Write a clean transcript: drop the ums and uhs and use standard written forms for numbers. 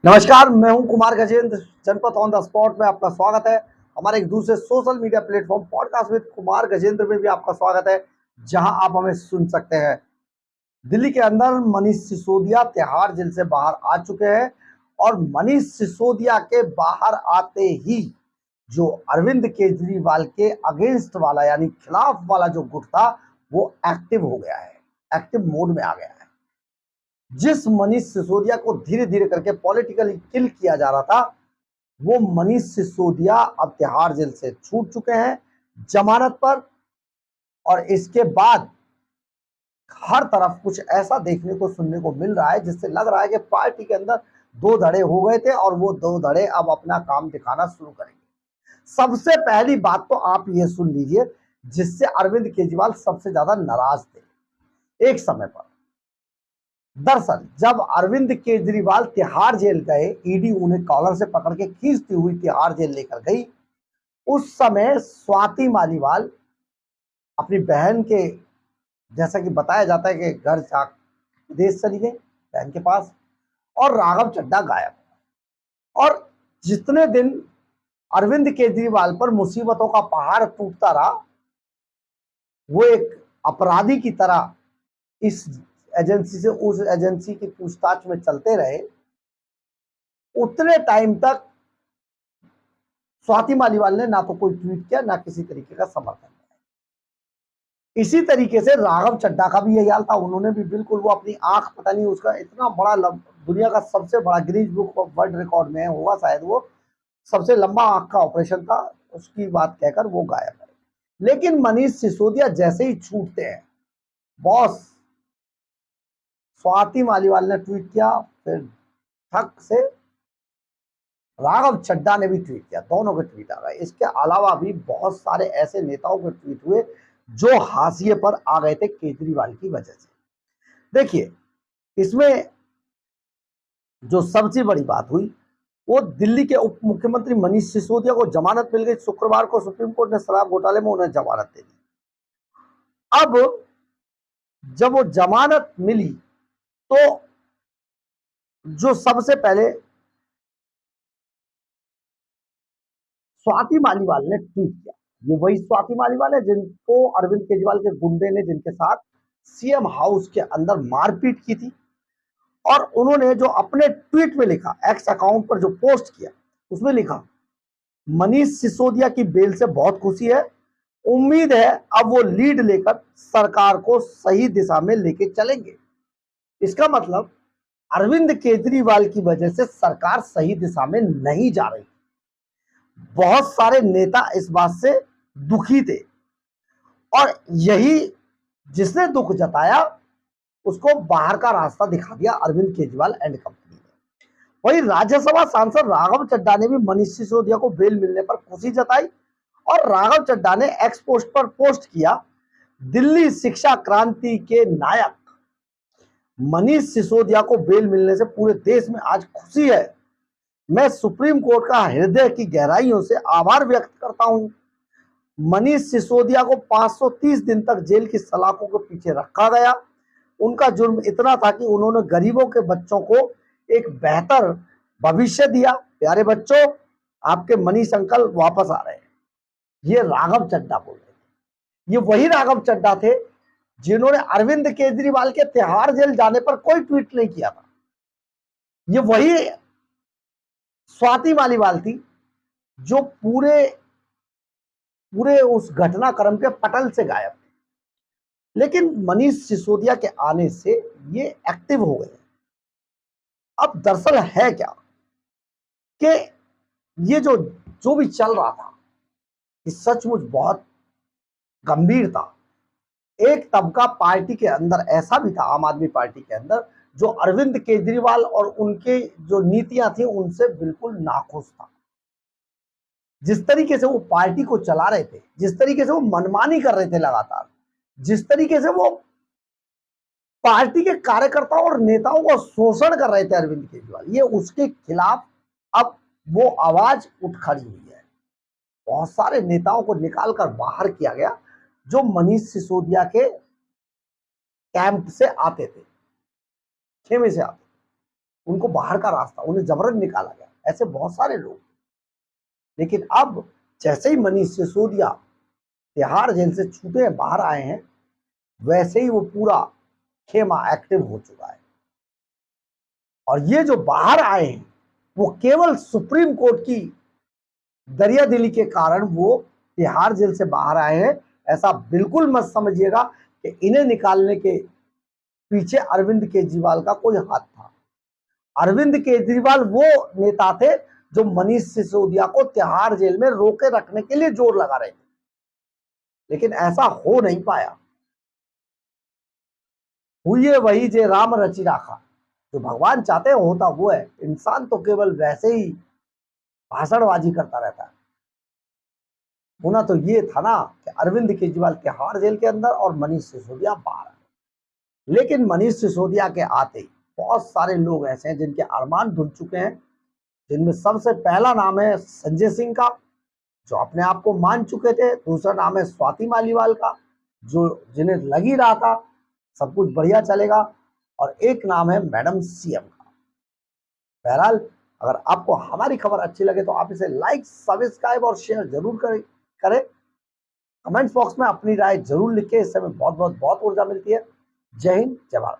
नमस्कार, मैं हूं कुमार गजेंद्र। जनपद ऑन द स्पॉट में आपका स्वागत है। हमारे एक दूसरे social media platform podcast with Kumar Gajendra में भी आपका स्वागत है, जहां आप हमें सुन सकते हैं। दिल्ली के अंदर मनीष सिसोदिया तिहाड़ जेल से बाहर आ चुके हैं और मनीष सिसोदिया के बाहर आते ही जो अरविंद केजरीवाल के अगेंस्ट वाला यानी खिलाफ वाला जो गुट था वो एक्टिव हो गया है, एक्टिव मोड में आ गया है। जिस मनीष सिसोदिया को धीरे धीरे करके पॉलिटिकली किल किया जा रहा था, वो मनीष सिसोदिया अब तिहाड़ जेल से छूट चुके हैं जमानत पर। और इसके बाद हर तरफ कुछ ऐसा देखने को सुनने को मिल रहा है जिससे लग रहा है कि पार्टी के अंदर दो धड़े हो गए थे और वो दो धड़े अब अपना काम दिखाना शुरू करेंगे। सबसे पहली बात तो आप ये सुन लीजिए, जिससे अरविंद केजरीवाल सबसे ज्यादा नाराज थे एक समय पर। दरअसल जब अरविंद केजरीवाल तिहाड़ जेल गए, ईडी उन्हें कॉलर से पकड़ के खींचती हुई तिहाड़ जेल लेकर गई। उस समय स्वाति मालीवाल अपनी बहन के, जैसा कि बताया जाता है कि घर से विदेश चली गई बहन के पास, और राघव चड्ढा गायब। और जितने दिन अरविंद केजरीवाल पर मुसीबतों का पहाड़ टूटता रहा, वो एक अपराधी की तरह इस एजेंसी से उस एजेंसी की पूछताछ में चलते रहे। उतने टाइम तक स्वाति मालीवाल ने ना तो कोई ट्वीट किया, ना किसी तरीके का समर्थन किया। इसी तरीके से राघव चड्ढा का भी यही हाल था। उन्होंने भी बिल्कुल वो अपनी आंख, पता नहीं उसका इतना बड़ा दुनिया का सबसे बड़ा Guinness book of world record में होगा शायद, वो सबसे लंबा आंख का ऑपरेशन था, उसकी बात कहकर वो गायब है। लेकिन मनीष सिसोदिया जैसे ही छूटते हैं, बॉस स्वाति मालीवाल ने ट्वीट किया, फिर ठक से राघव चड्ढा ने भी ट्वीट किया। दोनों के ट्वीट आ गए। इसके अलावा भी बहुत सारे ऐसे नेताओं के ट्वीट हुए जो हाशिए पर आ गए थे केजरीवाल की वजह से। देखिए, इसमें जो सबसे बड़ी बात हुई वो दिल्ली के उप मुख्यमंत्री मनीष सिसोदिया को जमानत मिल गई। शुक्रवार को सुप्रीम कोर्ट ने शराब घोटाले में उन्हें जमानत दे दी। अब जब वो जमानत मिली तो जो सबसे पहले स्वाति मालीवाल ने ट्वीट किया, ये वही स्वाति मालीवाल है जिनको अरविंद केजरीवाल के गुंडे ने, जिनके साथ सीएम हाउस के अंदर मारपीट की थी। और उन्होंने जो अपने ट्वीट में लिखा, एक्स अकाउंट पर जो पोस्ट किया, उसमें लिखा, मनीष सिसोदिया की बेल से बहुत खुशी है, उम्मीद है अब वो लीड लेकर सरकार को सही दिशा में लेके चलेंगे। इसका मतलब अरविंद केजरीवाल की वजह से सरकार सही दिशा में नहीं जा रही। बहुत सारे नेता इस बात से दुखी थे और यही जिसने दुख जताया उसको बाहर का रास्ता दिखा दिया अरविंद केजरीवाल एंड कंपनी ने। वहीं राज्यसभा सांसद राघव चड्ढा ने भी मनीष सिसोदिया को बेल मिलने पर खुशी जताई और राघव चड्ढा ने एक्स पोस्ट पर पोस्ट किया, दिल्ली शिक्षा क्रांति के नायक मनीष सिसोदिया को बेल मिलने से पूरे देश में आज खुशी है। मैं सुप्रीम कोर्ट का हृदय की गहराइयों से आभार व्यक्त करता हूं। मनीष सिसोदिया को 530 दिन तक जेल की सलाखों के पीछे रखा गया। उनका जुर्म इतना था कि उन्होंने गरीबों के बच्चों को एक बेहतर भविष्य दिया। प्यारे बच्चों, आपके मनीष अंकल वापस आ रहे हैं। ये राघव चड्ढा बोल रहे थे। ये वही राघव चड्ढा थे जिन्होंने अरविंद केजरीवाल के तिहाड़ जेल जाने पर कोई ट्वीट नहीं किया था। ये वही स्वाति मालीवाल थी जो पूरे उस घटनाक्रम के पटल से गायब थे। लेकिन मनीष सिसोदिया के आने से ये एक्टिव हो गए। अब दरअसल है क्या कि ये जो भी चल रहा था, ये सचमुच बहुत गंभीर था। एक तबका पार्टी के अंदर ऐसा भी था, आम आदमी पार्टी के अंदर, जो अरविंद केजरीवाल और उनके जो नीतियां थी उनसे बिल्कुल नाखुश था। जिस तरीके से वो पार्टी को चला रहे थे, जिस तरीके से वो मनमानी कर रहे थे लगातार, जिस तरीके से वो पार्टी के कार्यकर्ताओं और नेताओं को शोषण कर रहे थे अरविंद केजरीवाल, ये उसके खिलाफ अब वो आवाज उठ खड़ी हुई है। बहुत सारे नेताओं को निकालकर बाहर किया गया जो मनीष सिसोदिया के कैंप से आते थे, खेमे से आते थे। उनको बाहर का रास्ता, उन्हें जबरन निकाला गया। ऐसे बहुत सारे लोग। लेकिन अब जैसे ही मनीष सिसोदिया तिहाड़ जेल से छूटे बाहर आए हैं, वैसे ही वो पूरा खेमा एक्टिव हो चुका है। और ये जो बाहर आए हैं वो केवल सुप्रीम कोर्ट की दरियादिली के कारण वो तिहाड़ जेल से बाहर आए हैं। ऐसा बिल्कुल मत समझिएगा कि इन्हें निकालने के पीछे अरविंद केजरीवाल का कोई हाथ था। अरविंद केजरीवाल वो नेता थे जो मनीष सिसोदिया को तिहाड़ जेल में रोके रखने के लिए जोर लगा रहे थे, लेकिन ऐसा हो नहीं पाया। हुई वही जे राम रचि राखा। जो भगवान चाहते हैं होता वो है। इंसान तो केवल वैसे ही भाषणबाजी करता रहता है। होना तो ये था ना कि अरविंद केजरीवाल तिहाड़ जेल के अंदर और मनीष सिसोदिया बाहर। लेकिन मनीष सिसोदिया के आते ही बहुत सारे लोग ऐसे हैं जिनके अरमान धुल चुके हैं, जिनमें सबसे पहला नाम है संजय सिंह का, जो अपने आप को मान चुके थे। दूसरा नाम है स्वाति मालीवाल का, जो जिन्हें लग ही रहा था सब कुछ बढ़िया चलेगा। और एक नाम है मैडम सीएम का। बहरहाल, अगर आपको हमारी खबर अच्छी लगे तो आप इसे लाइक, सब्सक्राइब और शेयर जरूर करें। कमेंट्स बॉक्स में अपनी राय जरूर लिखें, इससे हमें बहुत ऊर्जा मिलती है। जय हिंद, जय भारत।